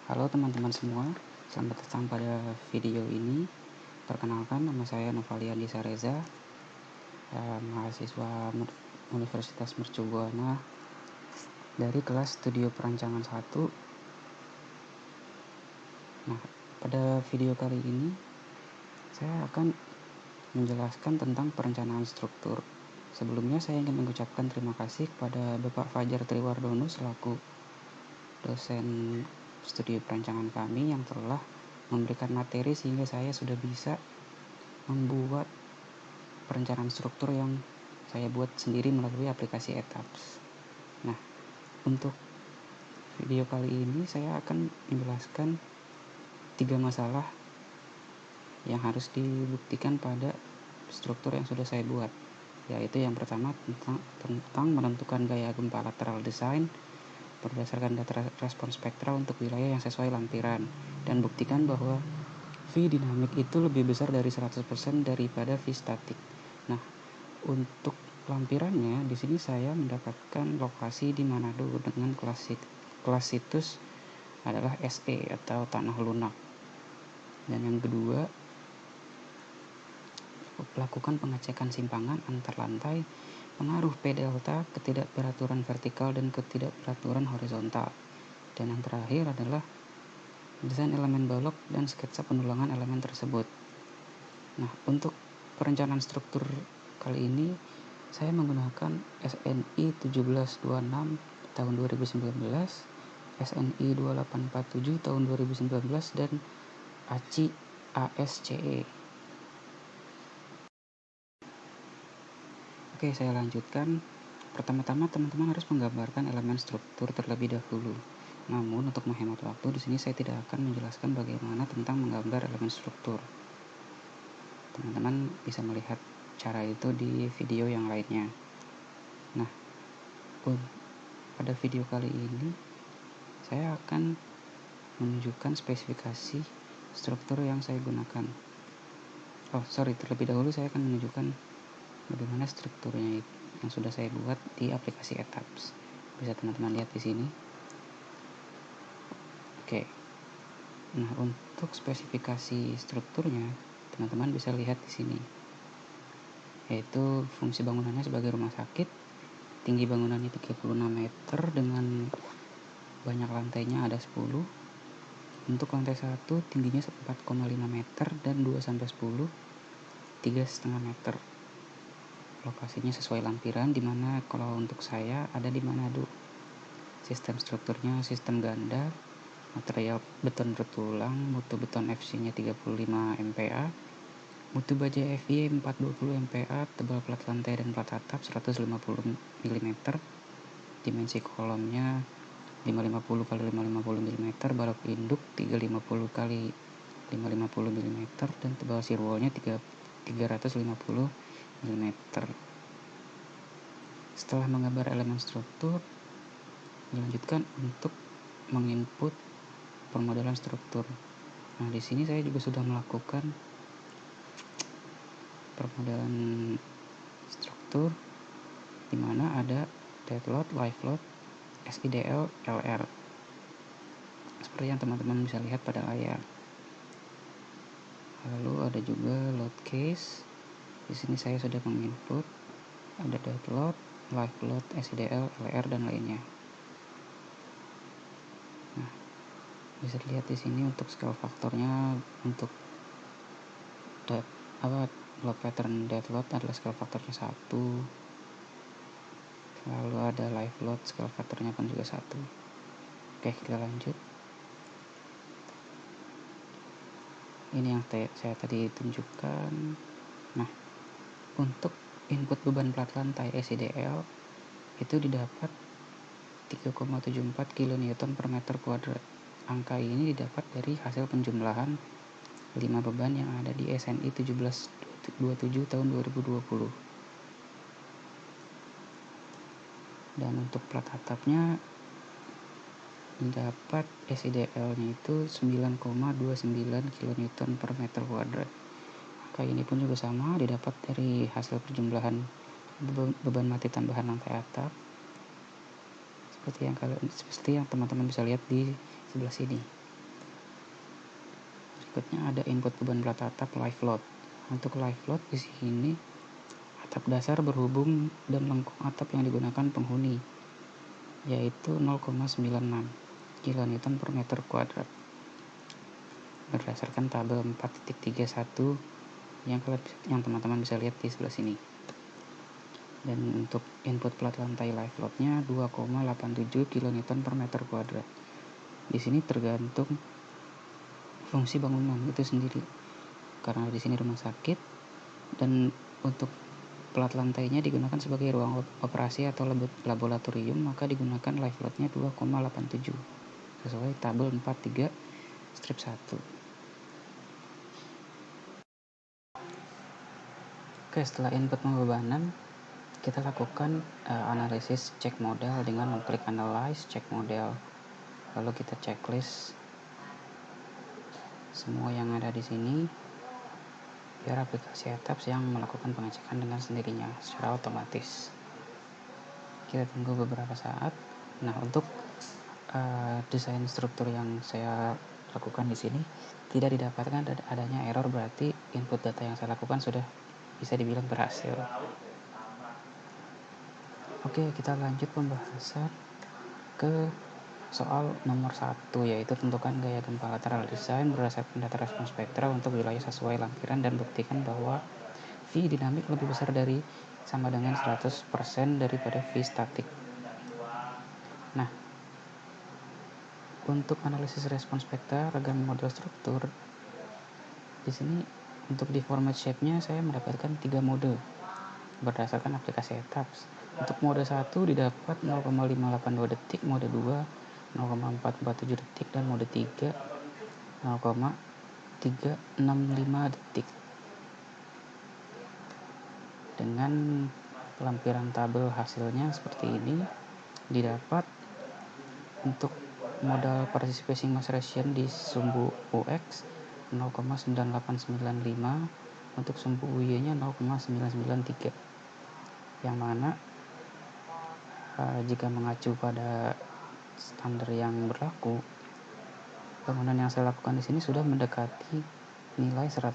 Halo teman-teman semua, selamat datang pada video ini. Perkenalkan, nama saya Novalian Disa Reza, mahasiswa Universitas Mercu Buana dari kelas Studio Perancangan 1. Nah, pada video kali ini saya akan menjelaskan tentang perencanaan struktur. Sebelumnya saya ingin mengucapkan terima kasih kepada Bapak Fajar Triwardono selaku dosen studi perancangan kami yang telah memberikan materi sehingga saya sudah bisa membuat perencanaan struktur yang saya buat sendiri melalui aplikasi Etaps. Nah, untuk video kali ini saya akan menjelaskan 3 masalah yang harus dibuktikan pada struktur yang sudah saya buat, yaitu yang pertama tentang menentukan gaya gempa lateral design berdasarkan data respon spektral untuk wilayah yang sesuai lampiran, dan buktikan bahwa V dinamik itu lebih besar dari 100% daripada V statik. Nah, untuk lampirannya di sini saya mendapatkan lokasi di Manado dengan kelas situs adalah SE atau tanah lunak. Dan yang kedua, lakukan pengecekan simpangan antar lantai, pengaruh P delta, ketidakberaturan vertikal dan ketidakberaturan horizontal. Dan yang terakhir adalah desain elemen balok dan sketsa pendulangan elemen tersebut. Nah, untuk perencanaan struktur kali ini saya menggunakan SNI 1726 tahun 2019, SNI 2847 tahun 2019 dan ACI ASCE. Oke, saya lanjutkan. Pertama-tama teman-teman harus menggambarkan elemen struktur terlebih dahulu. Namun untuk menghemat waktu di sini saya tidak akan menjelaskan bagaimana tentang menggambar elemen struktur. Teman-teman bisa melihat cara itu di video yang lainnya. Nah, pada video kali ini saya akan menunjukkan spesifikasi struktur yang saya gunakan. Terlebih dahulu saya akan menunjukkan bagaimana strukturnya yang sudah saya buat di aplikasi Etaps. Bisa teman-teman lihat di sini. Oke. Nah, untuk spesifikasi strukturnya, teman-teman bisa lihat di sini. Yaitu fungsi bangunannya sebagai rumah sakit. Tinggi bangunannya 36 meter dengan banyak lantainya ada 10. Untuk lantai 1 tingginya 4,5 meter dan 2 sampai 10 3,5 meter. Lokasinya sesuai lampiran, dimana kalau untuk saya ada di Manado. Sistem strukturnya sistem ganda, material beton bertulang, mutu beton FC-nya 35 MPa, mutu baja FY 420 MPa, tebal plat lantai dan plat atap 150 mm, dimensi kolomnya 550 x 550 mm, balok induk 350 x 550 mm, dan tebal shear wall-nya 350 mm. Setelah menggambar elemen struktur, dilanjutkan untuk menginput permodalan struktur. Nah, di sini saya juga sudah melakukan permodalan struktur di mana ada dead load, live load, SIDL, LR. Seperti yang teman-teman bisa lihat pada layar. Lalu ada juga load case. Di sini saya sudah menginput ada dead load, live load, SIDL, LR dan lainnya. Nah, bisa dilihat di sini untuk scale faktornya untuk load pattern dead load adalah scale faktornya 1. Lalu ada live load, scale faktornya pun juga 1. Oke, kita lanjut. Ini yang saya tadi tunjukkan. Nah, untuk input beban plat lantai SIDL itu didapat 3,74 kN per meter kuadrat. Angka ini didapat dari hasil penjumlahan 5 beban yang ada di SNI 1727 tahun 2020. Dan untuk plat atapnya dapat SIDL-nya itu 9,29 kN per meter kuadrat. Angka ini pun juga sama, didapat dari hasil perjumlahan beban mati tambahan lantai atap. Seperti yang teman-teman bisa lihat di sebelah sini. Berikutnya ada input beban plat atap live load. Untuk live load di sini atap dasar berhubung dan lengkung atap yang digunakan penghuni, yaitu 0,96 kN per meter kuadrat berdasarkan tabel 4.31 yang teman-teman bisa lihat di sebelah sini. Dan untuk input plat lantai live load-nya 2,87 kN per meter kuadrat. Di sini tergantung fungsi bangunan itu sendiri. Karena di sini rumah sakit dan untuk plat lantainya digunakan sebagai ruang operasi atau laboratorium, maka digunakan live load-nya 2,87 sesuai tabel 43 strip 1. Oke, setelah input pembebanan, kita lakukan analisis cek model dengan mengklik analyze cek model. Lalu kita checklist semua yang ada di sini biar aplikasi ATAPS yang melakukan pengecekan dengan sendirinya secara otomatis. Kita tunggu beberapa saat. Nah, untuk desain struktur yang saya lakukan di sini tidak didapatkan adanya error, berarti input data yang saya lakukan sudah bisa dibilang berhasil. Oke, kita lanjut pembahasan ke soal nomor 1, yaitu tentukan gaya gempa lateral desain berdasarkan data respons spektra untuk wilayah sesuai lampiran dan buktikan bahwa V dinamik lebih besar dari sama dengan 100% daripada V statik. Nah, untuk analisis respons spektra ragam model struktur, di sini untuk di format shape-nya saya mendapatkan 3 mode berdasarkan aplikasi ATAPS. Untuk mode 1 didapat 0,582 detik, mode 2 0,447 detik, dan mode 3 0,365 detik. Dengan lampiran tabel hasilnya seperti ini, didapat untuk modal participating mass ratio di sumbu UX 0,9895, untuk sumbu UY nya 0,993, yang mana jika mengacu pada standar yang berlaku, bangunan yang saya lakukan di sini sudah mendekati nilai 100%,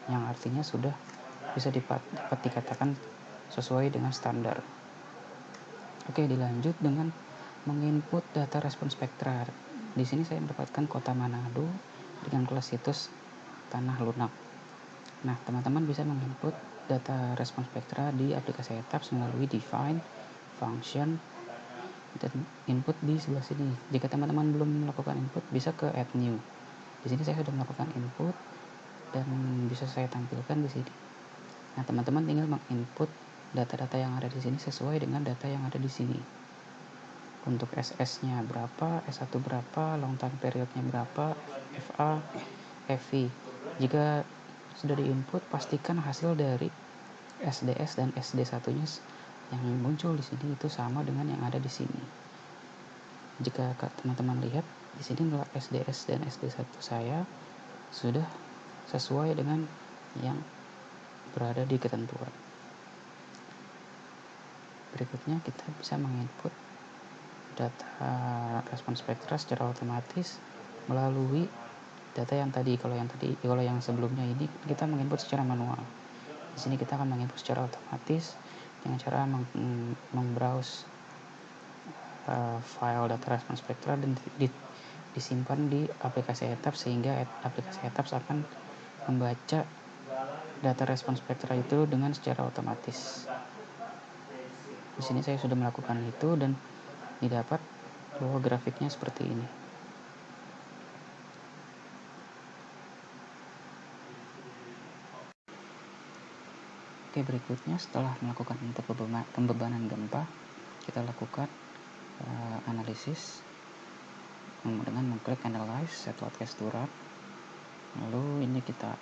yang artinya sudah bisa dapat dikatakan sesuai dengan standar. Oke, dilanjut dengan menginput data respons spektra. Di sini saya mendapatkan kota Manado dengan kelas situs tanah lunak. Nah, teman-teman bisa menginput data respons spektra di aplikasi ATAPS melalui define, function, dan input di sebelah sini. Jika teman-teman belum melakukan input, bisa ke add new. Di sini saya sudah melakukan input dan bisa saya tampilkan di sini. Nah, teman-teman tinggal menginput data-data yang ada di sini sesuai dengan data yang ada di sini. Untuk SS-nya berapa, S1 berapa, long time period-nya berapa, FA, FV. Jika sudah diinput, pastikan hasil dari SDS dan SD1-nya yang muncul di sini itu sama dengan yang ada di sini. Jika teman-teman lihat di sini nilai SDS dan SD1 saya sudah sesuai dengan yang berada di ketentuan. Berikutnya kita bisa menginput data respons spektra secara otomatis melalui data yang tadi. Kalau yang sebelumnya ini kita menginput secara manual. Di sini kita akan menginput secara otomatis dengan cara membrowse file data respons spektra dan disimpan di aplikasi ATAPS, sehingga aplikasi ATAPS akan membaca data respons spektra itu dengan secara otomatis. Di sini saya sudah melakukan itu dan didapat bahwa grafiknya seperti ini. Oke, berikutnya setelah melakukan input pembebanan gempa, kita lakukan analisis dengan mengklik analyze set load case to run. Lalu ini kita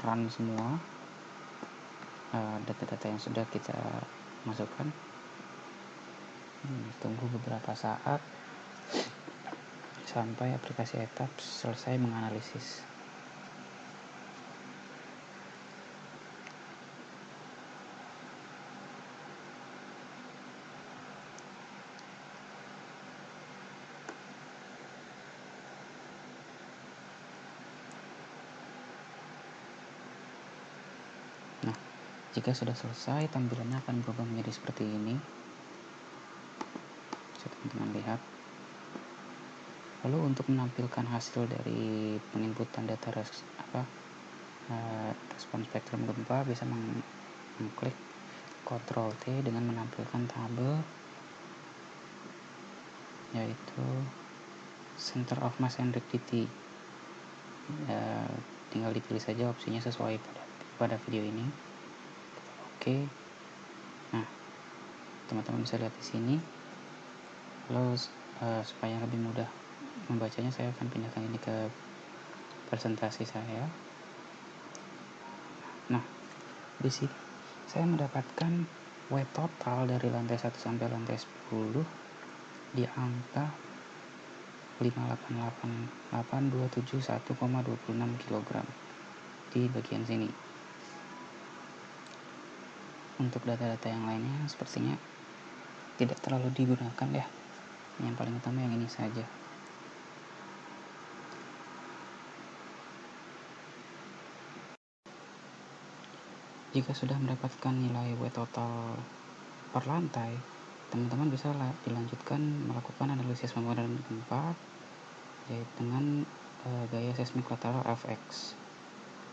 run semua data-data yang sudah kita masukkan. Tunggu beberapa saat sampai aplikasi ATAPS selesai menganalisis. Jika sudah selesai, tampilannya akan berubah menjadi seperti ini. Bisa teman-teman lihat. Lalu untuk menampilkan hasil dari penginputan data respon spektrum gempa, bisa mengklik Ctrl T dengan menampilkan tabel yaitu Center of Mass and Rigidity. Tinggal dipilih saja opsinya sesuai pada video ini. Oke. Nah, teman-teman bisa lihat di sini. Lalu supaya lebih mudah membacanya, saya akan pindahkan ini ke presentasi saya. Nah, di sini saya mendapatkan W total dari lantai 1 sampai lantai 10 di angka 5888271,26 kg di bagian sini. Untuk data-data yang lainnya sepertinya tidak terlalu digunakan ya. Yang paling utama yang ini saja. Jika sudah mendapatkan nilai W total per lantai, teman-teman bisa dilanjutkan melakukan analisis pemodern gempa yaitu dengan gaya seismik lateral FX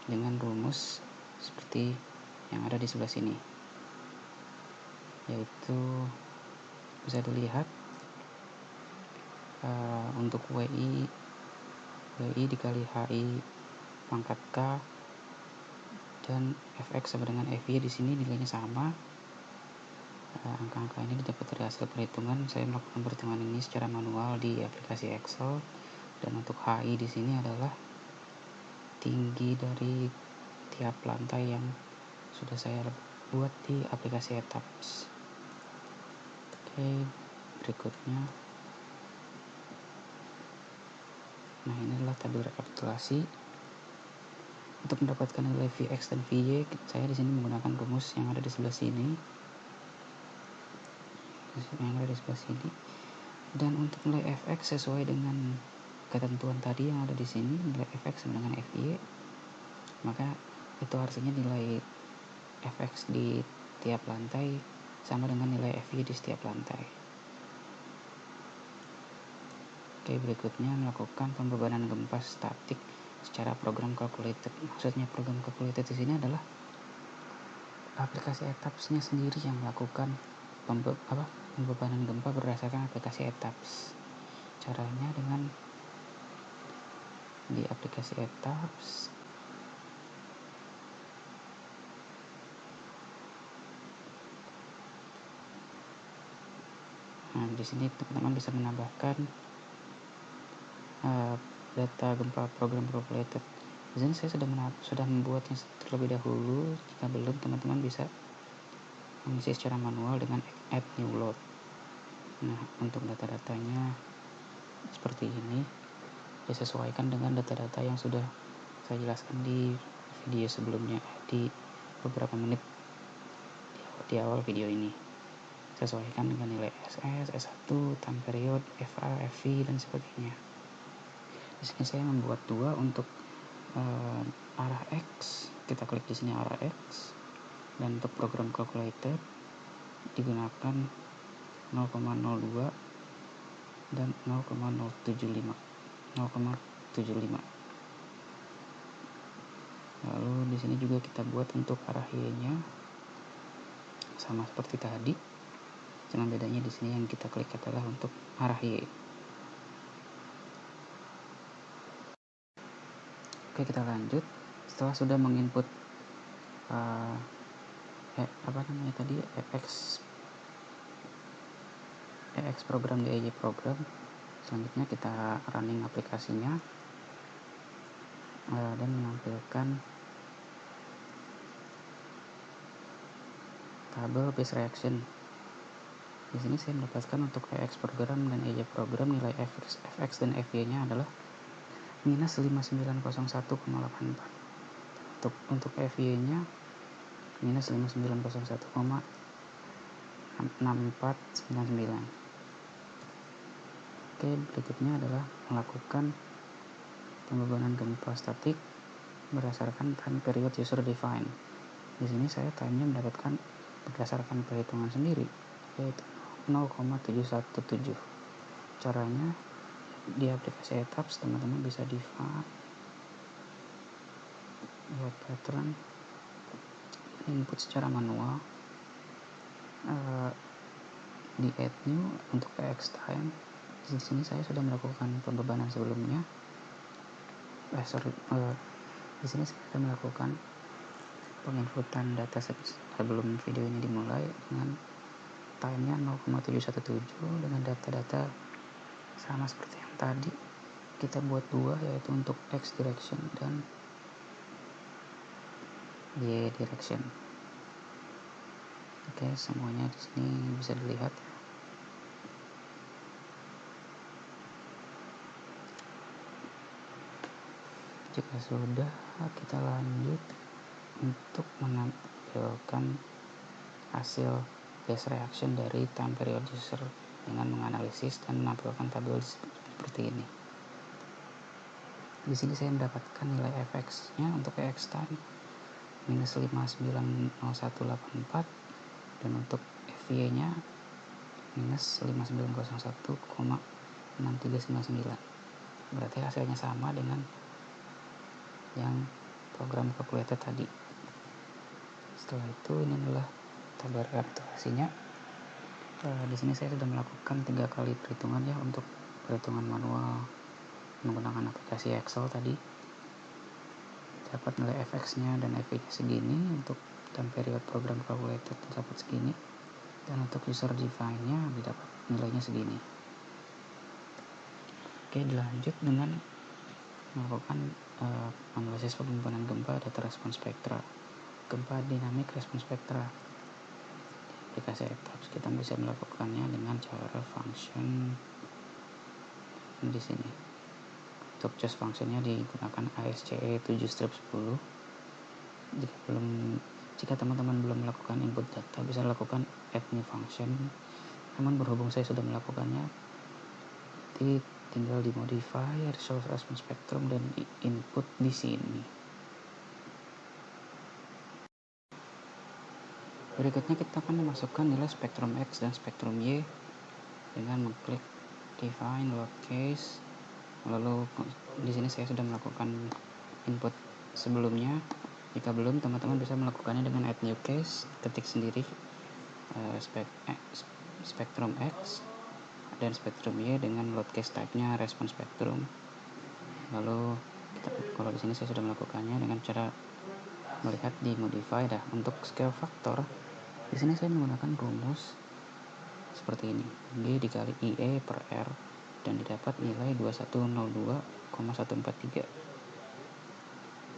dengan rumus seperti yang ada di sebelah sini, yaitu bisa dilihat untuk WI dikali HI pangkat K dan Fx sama dengan Fy di sini nilainya sama. Angka-angka ini didapat dari hasil perhitungan. Saya melakukan perhitungan ini secara manual di aplikasi Excel, dan untuk HI di sini adalah tinggi dari tiap lantai yang sudah saya buat di aplikasi ETAPS. Oke, berikutnya. Nah, ini adalah tabel rekapitulasi. Untuk mendapatkan nilai Vx dan Vy, saya di sini menggunakan rumus yang ada di sebelah sini. Dan untuk nilai Fx sesuai dengan ketentuan tadi yang ada di sini, nilai Fx sama dengan Fy, maka itu artinya nilai Fx di tiap lantai sama dengan nilai Fy di setiap lantai. Oke, berikutnya melakukan pembebanan gempa statik secara program calculated. Maksudnya program calculated di sini adalah aplikasi ETAPS-nya sendiri yang melakukan pembebanan gempa berdasarkan aplikasi ETAPS. Caranya dengan di aplikasi ETAPS di sini teman-teman bisa menambahkan data gempa program calculated. Di sini saya sudah membuatnya terlebih dahulu. Jika belum, teman-teman bisa mengisi secara manual dengan add new load. Nah, untuk data-datanya seperti ini, disesuaikan dengan data-data yang sudah saya jelaskan di video sebelumnya, di beberapa menit di awal video ini. Sesuaikan dengan nilai SS, S1, time period, FA, FV, dan sebagainya. Di sini saya membuat dua untuk arah X. Kita klik di sini arah X, dan untuk program calculated digunakan 0,02 dan 0,075. Lalu di sini juga kita buat untuk arah Y-nya sama seperti tadi. Cuma bedanya di sini yang kita klik adalah untuk arah Y. Oke, kita lanjut. Setelah sudah menginput EX program di EJ program, selanjutnya kita running aplikasinya dan menampilkan tabel phase reaction. Di sini saya mendapatkan untuk EX program dan EJ program nilai Fx dan Fy-nya adalah minus 5901,84. Untuk Fy-nya minus 5901,6499. Oke, berikutnya adalah melakukan pembebanan gempa statik berdasarkan time period user defined. Di sini saya time-nya mendapatkan berdasarkan perhitungan sendiri, yaitu 0,717. Caranya di aplikasi Etaps teman-teman bisa define buat pattern, input secara manual, di add new untuk PX time. Di sini saya sudah melakukan pembebanan sebelumnya. Di sini saya sudah melakukan penginputan data sebelum video ini dimulai dengan time-nya 0,717 dengan data-data sama seperti yang tadi. Kita buat dua, yaitu untuk X direction dan Y direction. Oke, semuanya di sini bisa dilihat. Jika sudah, kita lanjut untuk menampilkan hasil base reaction dari time period user dengan menganalisis dan menampilkan tabel seperti ini. Di sini saya mendapatkan nilai fx-nya untuk x time minus 590184 dan untuk fy-nya minus 5901,6399. Berarti hasilnya sama dengan yang program calculator tadi. Setelah itu, ini adalah tabel rekapitulasinya. Di sini saya sudah melakukan 3 kali perhitungan ya untuk perhitungan manual menggunakan aplikasi Excel tadi. Dapat nilai fx-nya dan fy-nya segini, untuk time period program calculator dapat segini, dan untuk user define-nya didapat nilainya segini. Oke, dilanjut dengan melakukan analisis pembebanan gempa data respon spektra, gempa dinamik respon spektra. Aplikasi Etaps kita bisa melakukannya dengan cara function di sini. Untuk just functionnya digunakan ASCE 7/10. Jika teman-teman belum melakukan input data, bisa lakukan add new function. Namun berhubung saya sudah melakukannya, jadi tinggal dimodify resource response spectrum dan di input di sini. Berikutnya kita akan memasukkan nilai spektrum X dan spektrum Y dengan mengklik define load case. Lalu di sini saya sudah melakukan input sebelumnya. Jika belum, teman-teman bisa melakukannya dengan add new case, ketik sendiri spektrum X dan spektrum Y dengan load case type-nya respon spektrum. Lalu kalau di sini saya sudah melakukannya dengan cara melihat di modify dah. Untuk scale factor, di sini saya menggunakan rumus seperti ini, G dikali IE per R, dan didapat nilai 2102,143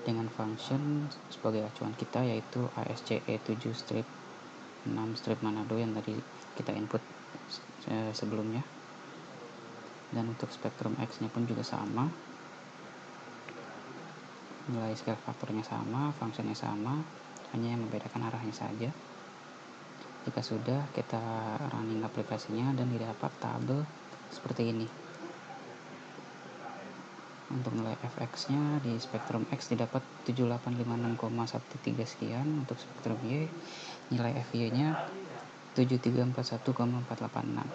dengan function sebagai acuan kita, yaitu ASCE 7/6 Manado yang tadi kita input sebelumnya. Dan untuk spektrum X nya pun juga sama, nilai scale faktornya sama, fungsinya sama, hanya yang membedakan arahnya saja. Jika sudah, kita running aplikasinya dan didapat tabel seperti ini. Untuk nilai fx nya di spektrum X didapat 7856,13 sekian. Untuk spektrum Y, nilai fy nya 7341,486.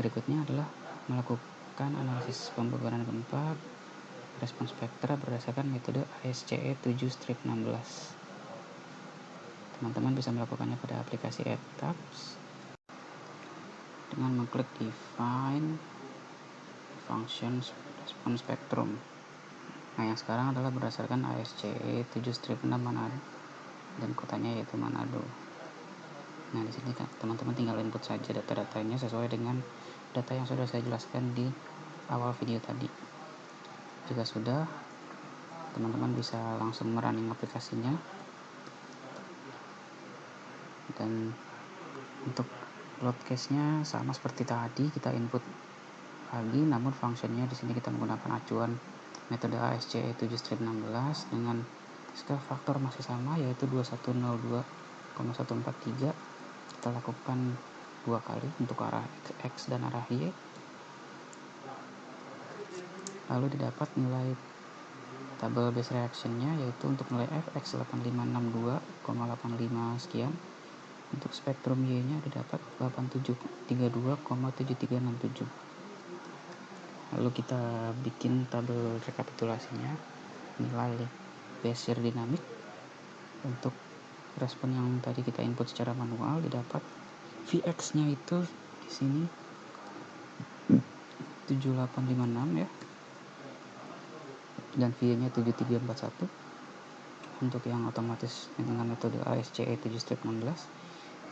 Berikutnya adalah melakukan analisis pembebanan gempa respon spektra berdasarkan metode ASCE 7/16. Teman-teman bisa melakukannya pada aplikasi Etaps dengan mengklik define function respon spektrum. Nah, yang sekarang adalah berdasarkan ASCE 7/6 Manado dan kotanya yaitu Manado. Nah, di sini teman-teman tinggal input saja data-datanya sesuai dengan data yang sudah saya jelaskan di awal video tadi. Jika sudah, teman-teman bisa langsung merunning aplikasinya. Dan untuk load case-nya sama seperti tadi, kita input lagi, namun functionnya di sini kita menggunakan acuan metode ASCE 7/16 dengan scale factor masih sama, yaitu 2102,143. Kita lakukan 2 kali untuk arah X dan arah Y, lalu didapat nilai tabel base reactionnya yaitu untuk nilai F X 8562,85 sekian. Untuk spektrum Y nya didapat 8732,7367. Lalu kita bikin tabel rekapitulasinya. Nilai Bezier dinamik untuk respon yang tadi kita input secara manual didapat Vx nya itu di sini 7856 ya, dan V nya 7341. Untuk yang otomatis dengan metode ASCE 7-16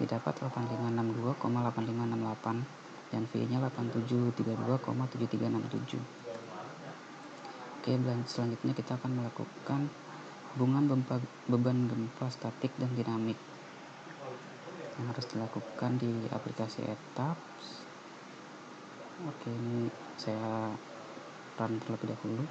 didapat 8562,8568 dan V nya 8732,7367. Oke, selanjutnya kita akan melakukan hubungan beban gempa statik dan dinamik yang harus dilakukan di aplikasi ETABS. Oke, ini saya run terlebih dahulu.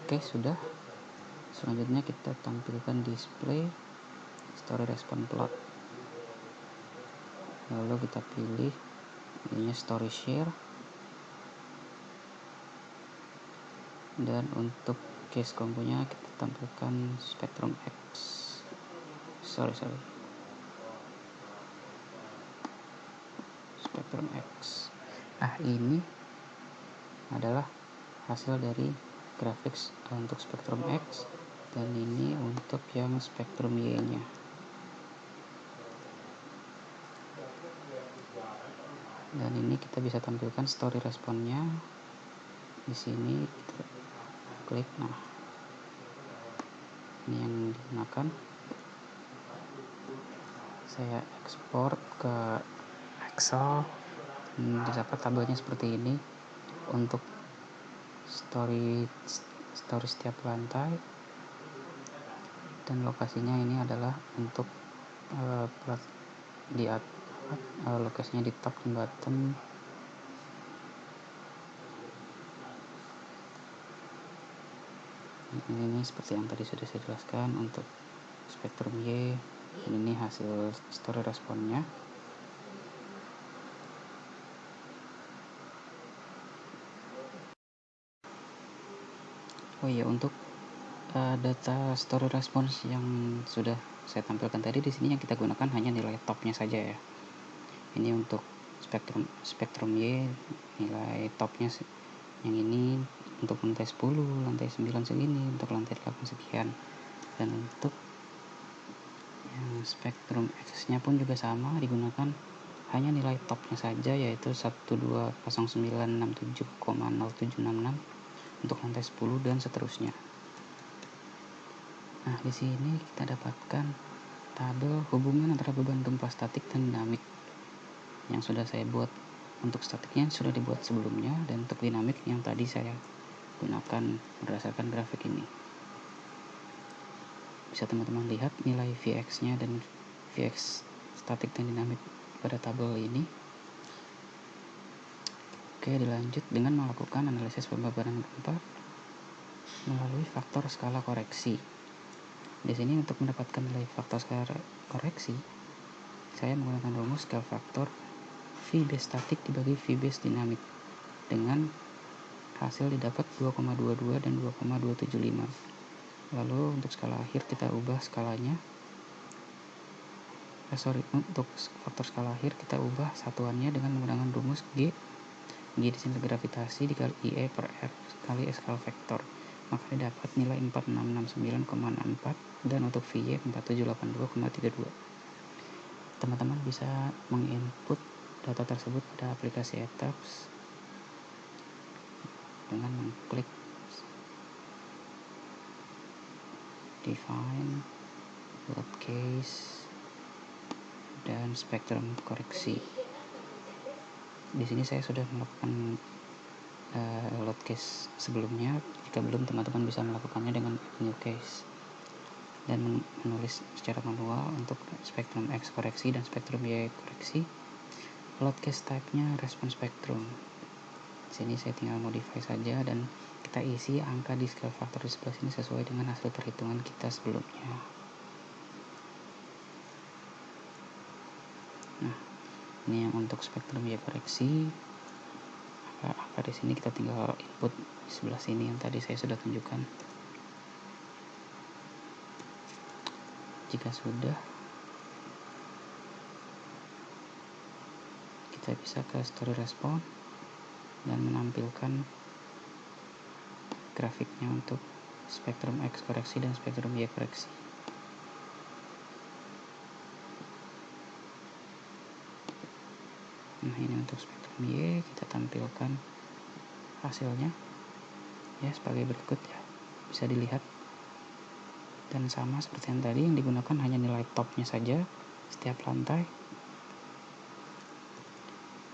Oke, sudah. Selanjutnya kita tampilkan display story response plot. Lalu kita pilih ininya story share, dan untuk case komponya kita tampilkan spektrum X. Spektrum X. Nah, ini adalah hasil dari grafik untuk spektrum X, dan ini untuk yang spektrum Y nya. Dan ini kita bisa tampilkan story responnya di sini. Kita klik, nah ini yang digunakan. Saya ekspor ke Excel, dapat tabelnya seperti ini untuk story setiap lantai, dan lokasinya ini adalah untuk lokasinya di top dan bottom. Ini seperti yang tadi sudah saya jelaskan untuk spektrum Y. Ini hasil story responnya. Oh iya, untuk data story response yang sudah saya tampilkan tadi, di sini yang kita gunakan hanya nilai topnya saja ya. Ini untuk spektrum Y, nilai topnya yang ini untuk lantai 10, lantai 9 segini, untuk lantai 8 sekian. Dan untuk yang spektrum X-nya pun juga sama, digunakan hanya nilai topnya saja, yaitu 120967,0766 untuk lantai 10 dan seterusnya. Nah, di sini kita dapatkan tabel hubungan antara beban gempa statik dan dinamik yang sudah saya buat. Untuk statiknya sudah dibuat sebelumnya, dan untuk dinamik yang tadi saya gunakan berdasarkan grafik ini. Bisa teman-teman lihat nilai Vx-nya dan Vx statik dan dinamik pada tabel ini. Oke, dilanjut dengan melakukan analisis pembebanan gempa melalui faktor skala koreksi. Di sini untuk mendapatkan nilai faktor skala koreksi, saya menggunakan rumus scale faktor V base statik dibagi V base dinamik, dengan hasil didapat 2,22 dan 2,275. Lalu untuk skala akhir kita ubah skalanya. Untuk faktor skala akhir kita ubah satuannya dengan menggunakan rumus G di sini gravitasi dikali IE per R kali skala vektor. Maka didapat nilai 4669,64 dan untuk VY 4782,32. Teman-teman bisa menginput data tersebut pada aplikasi ETABS dengan mengklik define, load case, dan spektrum koreksi. Di sini saya sudah melakukan load case sebelumnya. Jika belum, teman-teman bisa melakukannya dengan new case. dan menulis secara manual untuk spektrum X koreksi dan spektrum Y koreksi. Load case type-nya respon spektrum. Sini saya tinggal modify saja dan kita isi angka di scale factor di sebelah sini sesuai dengan hasil perhitungan kita sebelumnya. Nah, ini yang untuk spektrum Y koreksi. Angka di sini kita tinggal input di sebelah sini yang tadi saya sudah tunjukkan. Jika sudah, kita bisa ke story respon dan menampilkan grafiknya untuk spektrum X koreksi dan spektrum Y koreksi. Nah, ini untuk spektrum Y, kita tampilkan hasilnya ya sebagai berikut ya, bisa dilihat. Dan sama seperti yang tadi, yang digunakan hanya nilai topnya saja setiap lantai.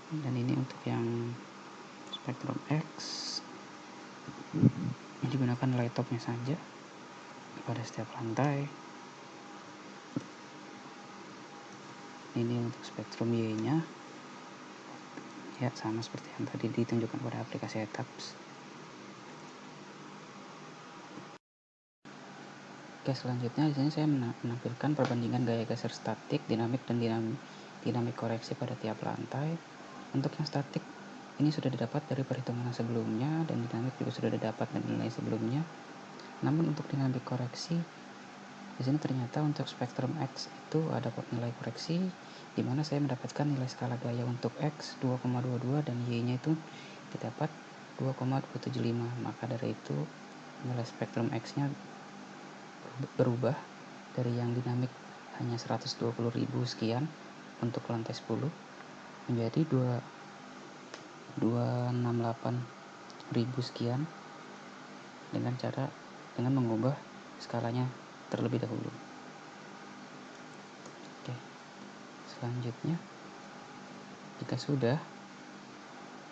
Dan ini untuk yang spektrum X, yang digunakan nilai topnya saja pada setiap lantai. Ini untuk spektrum Y-nya ya, sama seperti yang tadi ditunjukkan pada aplikasi etaps. Oke, selanjutnya di sini saya menampilkan perbandingan gaya geser statik, dinamik, dan dinamik koreksi pada tiap lantai. Untuk yang statik ini sudah didapat dari perhitungan sebelumnya, dan dinamik juga sudah didapat dari nilai sebelumnya. Namun untuk dinamik koreksi di sini ternyata untuk spektrum X itu ada nilai koreksi di mana saya mendapatkan nilai skala gaya untuk X 2,22 dan Y-nya itu didapat 2,275. Maka dari itu nilai spektrum X-nya berubah dari yang dinamik hanya 120.000 sekian untuk lantai 10 menjadi 268.000 sekian dengan mengubah skalanya terlebih dahulu. Oke, selanjutnya jika sudah,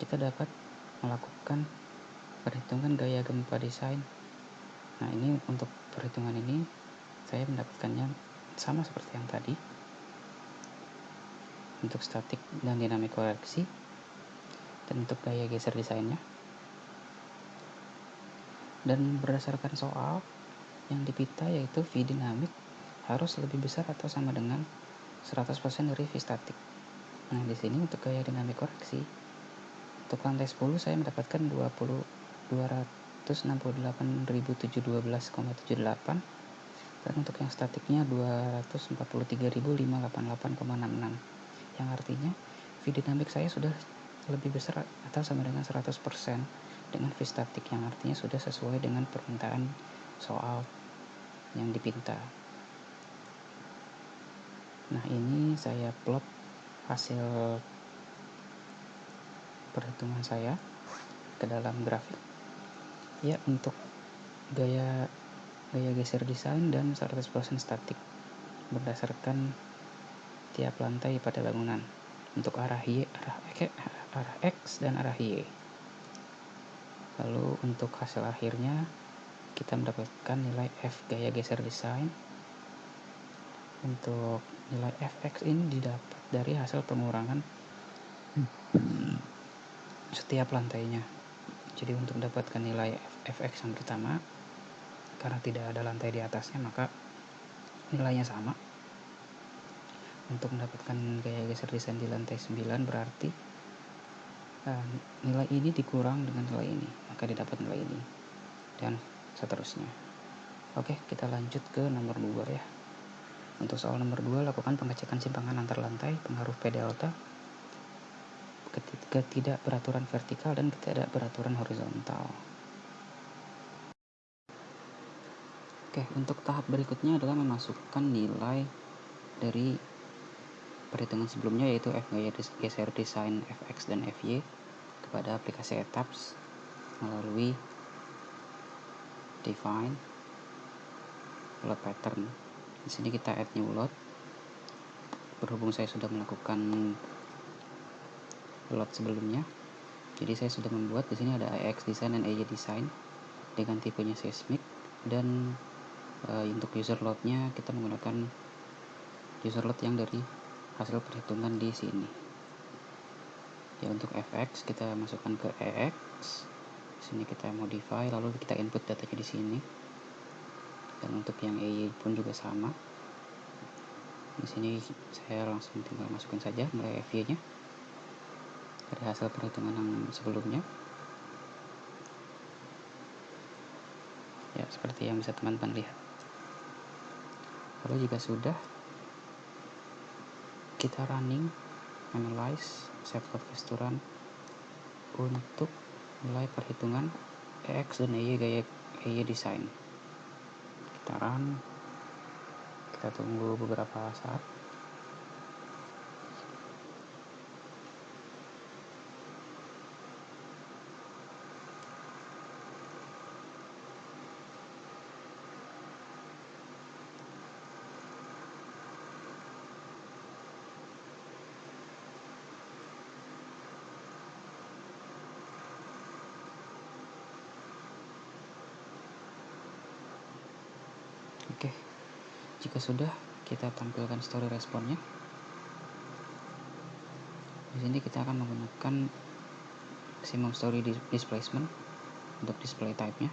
kita dapat melakukan perhitungan gaya gempa desain. Nah, ini untuk perhitungan ini saya mendapatkannya sama seperti yang tadi untuk statik dan dinamik koreksi, dan untuk gaya geser desainnya. Dan berdasarkan soal yang dipita yaitu V dinamik harus lebih besar atau sama dengan 100% dari V statik. Nah, di sini untuk gaya dinamik koreksi untuk lantai 10 saya mendapatkan 268.712,78, dan untuk yang statiknya 243.588,66, yang artinya V dinamik saya sudah lebih besar atau sama dengan 100% dengan V statik, yang artinya sudah sesuai dengan permintaan soal yang dipinta. Nah, ini saya plot hasil perhitungan saya ke dalam grafik ya, untuk gaya geser desain dan 100% statik berdasarkan tiap lantai pada bangunan untuk arah Y, arah X, dan arah Y. Lalu untuk hasil akhirnya kita mendapatkan nilai F gaya geser desain. Untuk nilai Fx ini didapat dari hasil pengurangan setiap lantainya. Jadi untuk mendapatkan nilai Fx yang pertama, karena tidak ada lantai di atasnya maka nilainya sama. Untuk mendapatkan gaya geser desain di lantai 9 berarti nilai ini dikurang dengan nilai ini, maka didapat nilai ini, dan seterusnya. Oke, kita lanjut ke nomor 2 ya. Untuk soal nomor 2, lakukan pengecekan simpangan antar lantai, pengaruh P delta, ketidakberaturan vertikal, dan ketidakberaturan horizontal. Oke, untuk tahap berikutnya adalah memasukkan nilai dari perhitungan sebelumnya yaitu F gaya geser desain Fx dan Fy kepada aplikasi etaps melalui define load pattern. Di sini kita add new load. Berhubung saya sudah melakukan load sebelumnya, jadi saya sudah membuat di sini ada AX design dan AY design dengan tipenya seismic, dan Untuk user load-nya kita menggunakan user load yang dari hasil perhitungan di sini. Ya, untuk fx kita masukkan ke ex. Sini kita modify, lalu kita input datanya di sini. Dan untuk yang EY pun juga sama. Di sini saya langsung tinggal masukkan saja nilai FY-nya dari hasil perhitungan yang sebelumnya. Ya, seperti yang bisa teman-teman lihat. Lalu jika sudah, kita running, analyze, set code restoran untuk nilai perhitungan EX dan EY gaya design. Kita run, kita tunggu beberapa saat. Oke, jika sudah, kita tampilkan story responnya. Di sini kita akan menggunakan maximum story displacement untuk display type-nya.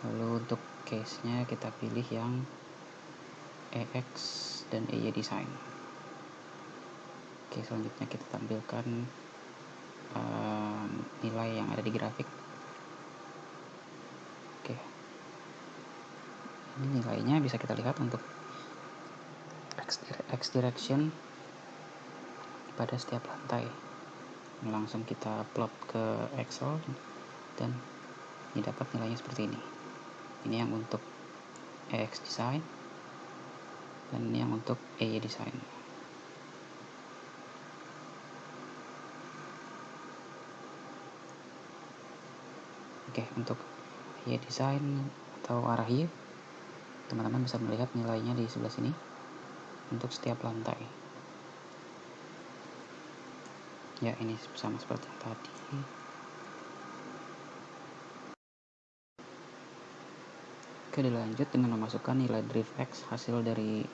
Lalu untuk case-nya kita pilih yang EX dan EY design. Oke, selanjutnya kita tampilkan nilai yang ada di grafik. Oke, ini nilainya bisa kita lihat untuk X direction pada setiap lantai. Langsung kita plot ke Excel dan didapat nilainya seperti ini. Ini yang untuk EX design dan ini yang untuk EY design. Oke, untuk EY design atau arah Y, teman-teman bisa melihat nilainya di sebelah sini untuk setiap lantai. Ya, ini sama seperti yang tadi. Oke, dilanjut dengan memasukkan nilai drift X hasil dari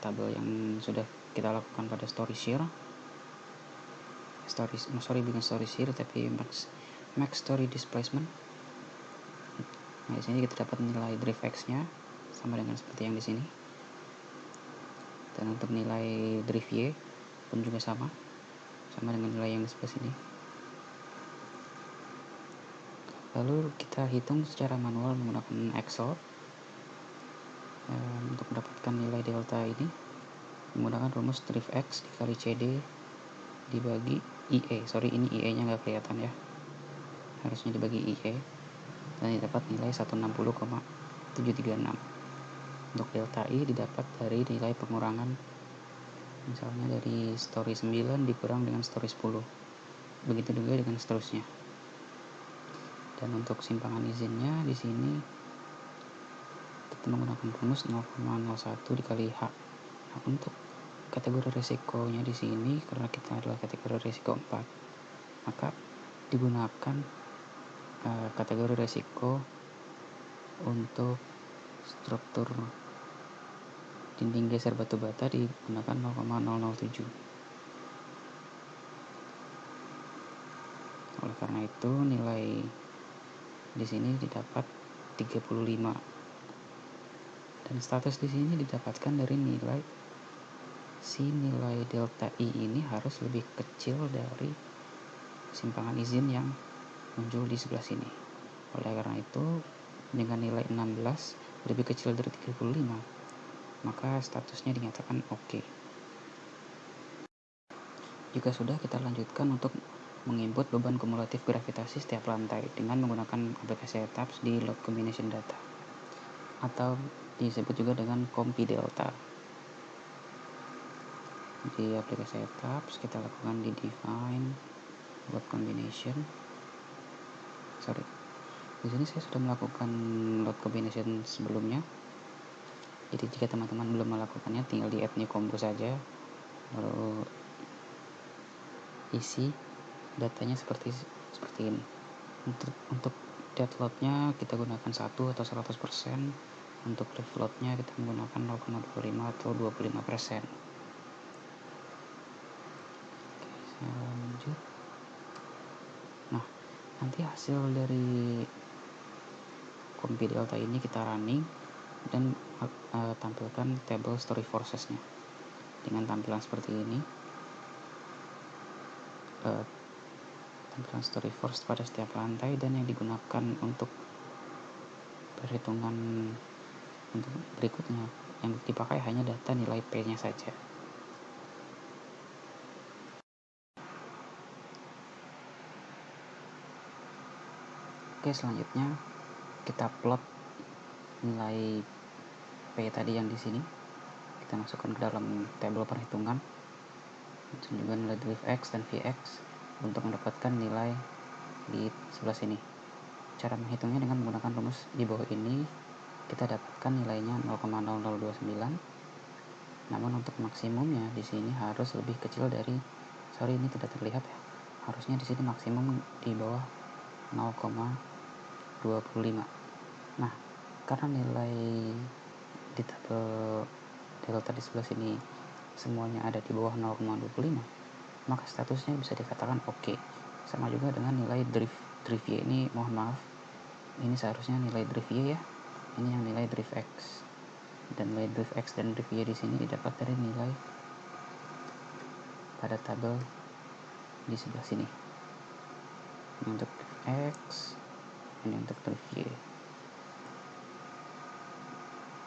tabel yang sudah kita lakukan pada story share. Bukan story share tapi max story displacement. Nah, di sini kita dapat nilai drift X-nya sama dengan seperti yang di sini. Dan untuk nilai drift Y pun juga sama dengan nilai yang di sebelah sini. Lalu kita hitung secara manual menggunakan Excel untuk mendapatkan nilai delta ini menggunakan rumus drift X dikali CD dibagi IE. Ini IE nya nggak kelihatan ya, harusnya dibagi IE dan didapat nilai 160,736. Untuk delta I didapat dari nilai pengurangan, misalnya dari story 9 dikurang dengan story 10, begitu juga dengan seterusnya. Dan untuk simpangan izinnya di sini kita menggunakan rumus 0,01 dikali H. Nah, untuk kategori risikonya di sini karena kita adalah kategori risiko 4, maka digunakan kategori risiko untuk struktur dinding geser batu bata digunakan 0,007. Oleh karena itu nilai di sini didapat 35 dan status di sini didapatkan dari nilai delta I ini harus lebih kecil dari simpangan izin yang muncul di sebelah sini. Oleh karena itu dengan nilai 16 lebih kecil dari 35, maka statusnya dinyatakan oke. Jika sudah, kita lanjutkan untuk menginput beban kumulatif gravitasi setiap lantai dengan menggunakan aplikasi etaps di load combination data atau disebut juga dengan compi delta. Di aplikasi etaps kita lakukan di define load combination. Di sini saya sudah melakukan load combination sebelumnya. Jadi jika teman-teman belum melakukannya, tinggal di add new combo saja, lalu isi datanya seperti ini. Untuk dead load-nya kita gunakan 1 atau 100%. Untuk live load-nya kita menggunakan 0,25 atau 25%. Saya lanjut. Nah, nanti hasil dari Compi Delta ini kita running dan tampilkan table story forces-nya dengan tampilan seperti ini. Tampilan story force pada setiap lantai, dan yang digunakan untuk perhitungan untuk berikutnya yang dipakai hanya data nilai P-nya saja. Oke, selanjutnya kita plot nilai P tadi yang di sini. Kita masukkan ke dalam tabel perhitungan. Juga nilai drift X dan Vx untuk mendapatkan nilai di sebelah sini. Cara menghitungnya dengan menggunakan rumus di bawah ini. Kita dapatkan nilainya 0,0029. Namun untuk maksimumnya di sini harus lebih kecil dari, sorry ini tidak terlihat ya. Harusnya di sini maksimum di bawah 0,25. Nah, karena nilai di tabel delta di sebelah sini semuanya ada di bawah 0,25, maka statusnya bisa dikatakan oke. Sama juga dengan nilai drift Y ini, mohon maaf, ini seharusnya nilai drift Y ya. Ini yang nilai drift X. Dan nilai drift X dan drift Y di sini didapat dari nilai pada tabel di sebelah sini. Ini untuk drift X, ini untuk drift Y.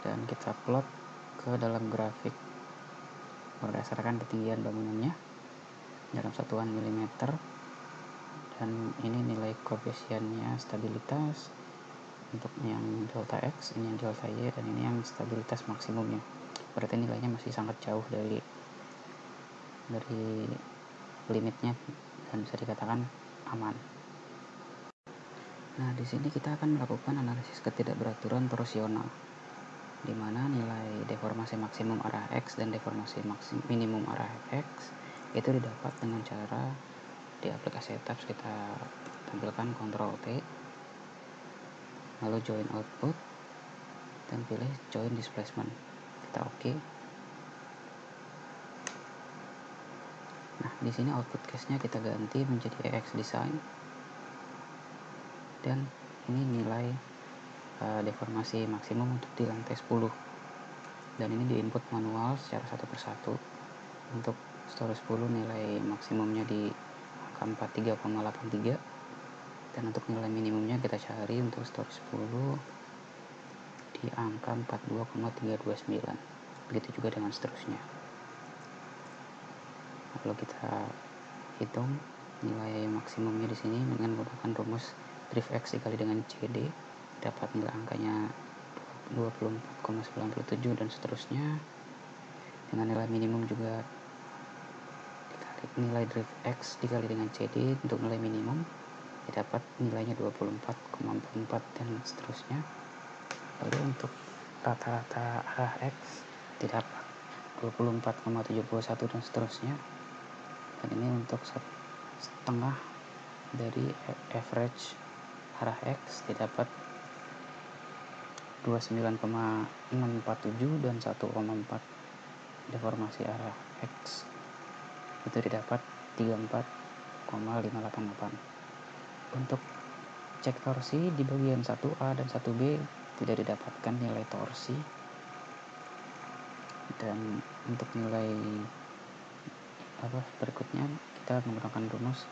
Dan kita plot ke dalam grafik berdasarkan ketinggian bangunannya dalam satuan milimeter, dan ini nilai koefisiennya stabilitas untuk yang delta X, ini yang delta Y, dan ini yang stabilitas maksimumnya. Berarti nilainya masih sangat jauh dari limitnya dan bisa dikatakan aman. Nah, di sini kita akan melakukan analisis ketidakberaturan torsional, di mana nilai deformasi maksimum arah X dan deformasi minimum arah X itu didapat dengan cara di aplikasi ETABS kita tampilkan Ctrl T, lalu join output dan pilih join displacement. Kita oke. Nah, di sini output case-nya kita ganti menjadi EX design, dan ini nilai deformasi maksimum untuk di lantai 10, dan ini di input manual secara satu persatu. Untuk story 10 nilai maksimumnya di angka 43,83, dan untuk nilai minimumnya kita cari untuk story 10 di angka 42,329. Begitu juga dengan seterusnya. Lalu kita hitung nilai maksimumnya di sini dengan menggunakan rumus drift X dikali dengan CD, dapat nilai angkanya 24,97 dan seterusnya. Dengan nilai minimum juga dikali nilai drift X dikali dengan CD untuk nilai minimum, didapat nilainya 24,44 dan seterusnya. Lalu untuk rata-rata arah X didapat 24,71 dan seterusnya. Dan ini untuk setengah dari average arah X didapat 29,647 dan 1,4 deformasi arah X itu didapat 34,588. Untuk cek torsi di bagian 1A dan 1B tidak didapatkan nilai torsi, dan untuk nilai berikutnya kita menggunakan rumus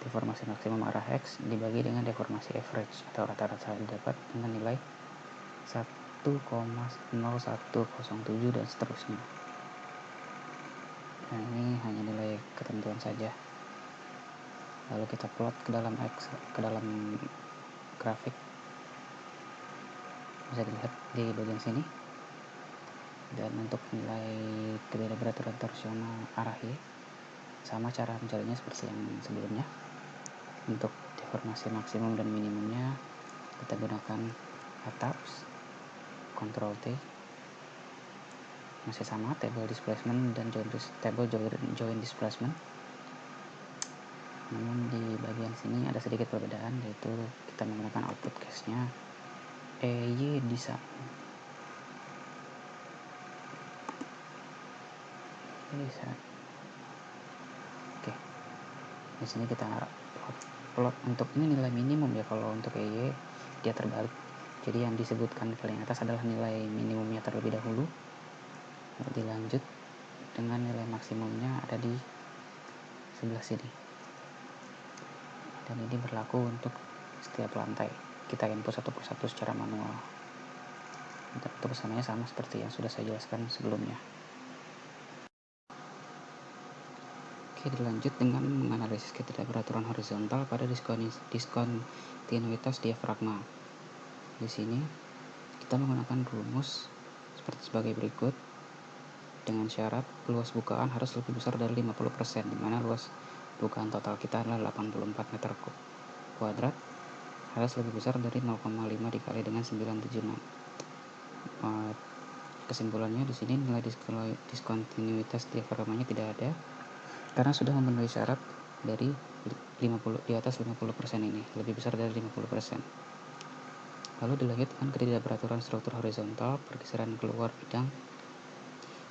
deformasi maksimum arah X dibagi dengan deformasi average atau rata-rata didapat dengan nilai 1,0107 dan seterusnya. Nah, ini hanya nilai ketentuan saja. Lalu kita plot ke dalam grafik, bisa dilihat di bagian sini. Dan untuk nilai ketidakberaturan torsional arah Y, sama cara mencarinya seperti yang sebelumnya. Untuk deformasi maksimum dan minimumnya kita gunakan ETABS, Ctrl T, masih sama table displacement dan table join displacement. Namun di bagian sini ada sedikit perbedaan, yaitu kita menggunakan output case-nya EY design. Oke, di sini kita plot untuk ini nilai minimum ya. Kalau untuk EY dia terbalik, jadi yang disebutkan paling atas adalah nilai minimumnya terlebih dahulu, dilanjut dengan nilai maksimumnya ada di sebelah sini, dan ini berlaku untuk setiap lantai. Kita input satu persatu secara manual, dan untuk kesannya sama seperti yang sudah saya jelaskan sebelumnya. Oke, dilanjut dengan menganalisis ketidakberaturan horizontal pada diskontinuitas diafragma. Di sini kita menggunakan rumus sebagai berikut, dengan syarat luas bukaan harus lebih besar dari 50%, di mana luas bukaan total kita adalah 84 meter kuadrat, harus lebih besar dari 0,5 dikali dengan 976. Kesimpulannya di sini nilai diskontinuitas diafragmanya tidak ada karena sudah memenuhi syarat dari di atas 50% ini, lebih besar dari 50%. Lalu dilanjut dengan ketidakberaturan struktur horizontal, pergeseran keluar bidang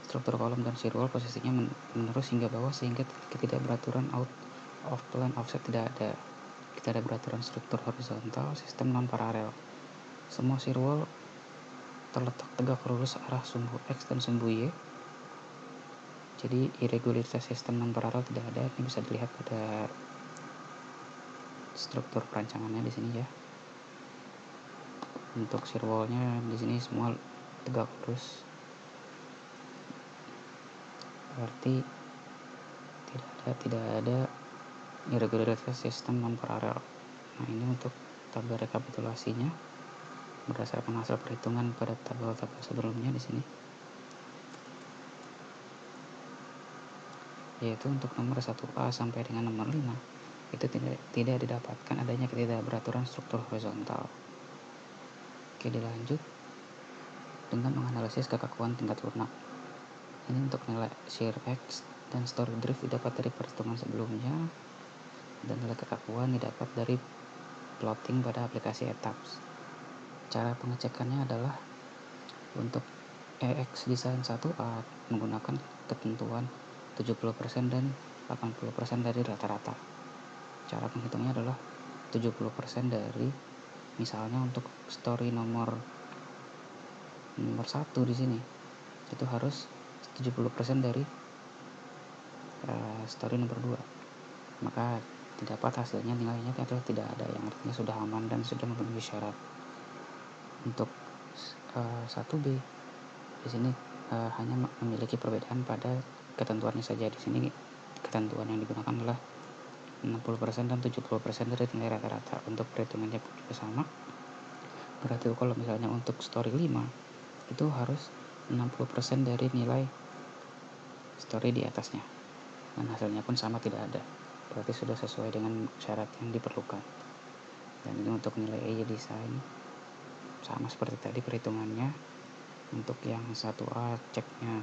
struktur kolom dan shear wall posisinya menerus hingga bawah, sehingga ketidakberaturan out of plane offset tidak ada. Ketidakberaturan struktur horizontal sistem non paralel, semua shear wall terletak tegak lurus arah sumbu X dan sumbu Y. Jadi irregularitas sistem non paralel tidak ada. Ini bisa dilihat pada struktur perancangannya di sini ya. Untuk shear wall-nya di sini semua tegak lurus, berarti tidak ada irregularitas sistem non paralel. Nah, ini untuk tabel rekapitulasinya berdasarkan hasil perhitungan pada tabel-tabel sebelumnya di sini, yaitu untuk nomor 1A sampai dengan nomor 5 itu tidak didapatkan adanya ketidakberaturan struktur horizontal. Oke, dilanjut dengan menganalisis kekakuan tingkat lunak. Ini untuk nilai shear X dan story drift didapat dari perhitungan sebelumnya, dan nilai kekakuan didapat dari plotting pada aplikasi ETABS. Cara pengecekannya adalah untuk EX design 1A menggunakan ketentuan 70% dan 80% dari rata-rata. Cara menghitungnya adalah 70% dari, misalnya untuk story nomor 1 di sini itu harus 70% dari story nomor 2, maka didapat hasilnya nilainya adalah tidak ada, yang artinya sudah aman dan sudah memenuhi syarat. Untuk 1B di sini hanya memiliki perbedaan pada ketentuannya saja. Di sini ketentuan yang digunakan adalah 60% dan 70% dari nilai rata-rata. Untuk perhitungannya pun juga sama. Berarti kalau misalnya untuk story 5 itu harus 60% dari nilai story di atasnya, dan hasilnya pun sama, tidak ada. Berarti sudah sesuai dengan syarat yang diperlukan. Dan ini untuk nilai EY design sama seperti tadi perhitungannya. Untuk yang 1A ceknya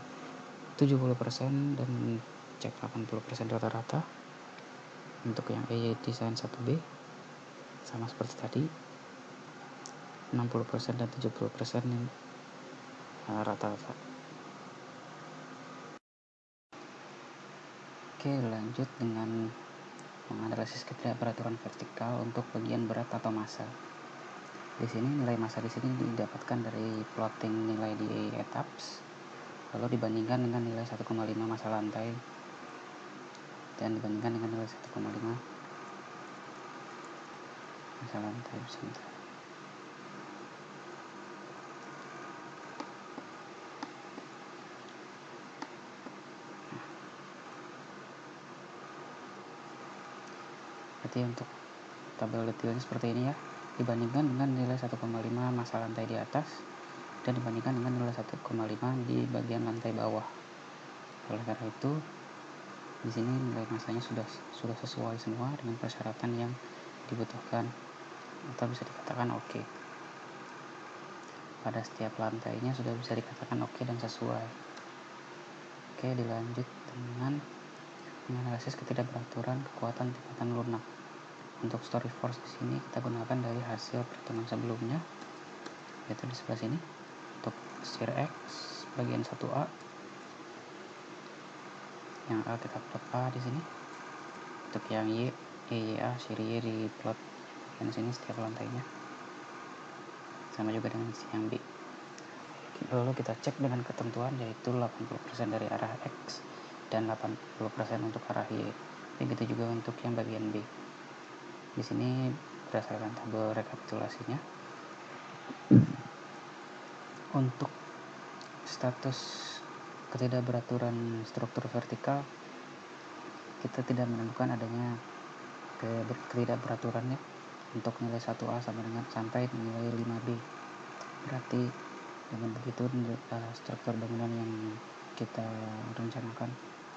70% dan cek 80% rata-rata. Untuk yang EY design 1B sama seperti tadi, 60% dan 70% yang rata-rata. Oke, lanjut dengan menganalisis ketidakberaturan vertikal untuk bagian berat atau massa. Di sini nilai massa di sini didapatkan dari plotting nilai di ETABS, lalu dibandingkan dengan nilai 1,5 massa lantai dan dibandingkan dengan nilai 1,5 massa lantai. Sebentar. Berarti untuk tabel detailnya seperti ini ya, dibandingkan dengan nilai 1,5 massa lantai di atas dan dibandingkan dengan nilai 1,5 di bagian lantai bawah. Oleh karena itu di sini nilai massanya sudah sesuai semua dengan persyaratan yang dibutuhkan, atau bisa dikatakan oke. Pada setiap lantainya sudah bisa dikatakan oke dan sesuai. Oke, dilanjut dengan menganalisis ketidakberaturan kekuatan tingkatan lunak. Untuk story force di sini kita gunakan dari hasil perhitungan sebelumnya, yaitu di sebelah sini. Untuk shear X bagian 1A, yang A kita plot A di sini. Untuk yang Y, EYA shear Y di plot bagian sini setiap lantainya. Sama juga dengan yang B. Lalu kita cek dengan ketentuan, yaitu 80% dari arah X dan 80% untuk arah Y. Begitu juga untuk yang bagian B. Di sini berdasarkan tabel rekapitulasinya, untuk status ketidakberaturan struktur vertikal kita tidak menemukan adanya ketidakberaturannya untuk nilai 1A sampai nilai 5B. Berarti dengan begitu struktur bangunan yang kita rencanakan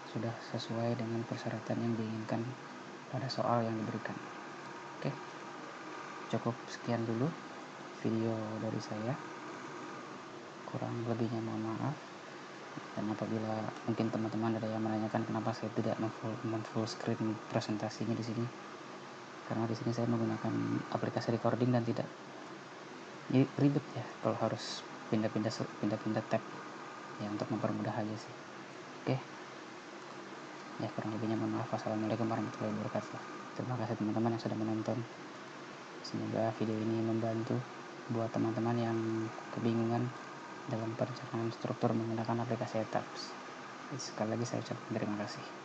sudah sesuai dengan persyaratan yang diinginkan pada soal yang diberikan. Oke, cukup sekian dulu video dari saya. Kurang lebihnya mohon maaf. Dan apabila mungkin teman-teman ada yang menanyakan kenapa saya tidak full screen presentasinya di sini, karena di sini saya menggunakan aplikasi recording dan tidak ribet ya kalau harus pindah-pindah tab ya, untuk mempermudah aja sih. Oke, ya kurang lebihnya mohon maaf. Wassalamualaikum warahmatullahi wabarakatuh. Terima kasih teman-teman yang sudah menonton. Semoga video ini membantu buat teman-teman yang kebingungan dalam perencanaan struktur menggunakan aplikasi ETABS. Sekali lagi saya ucapkan terima kasih.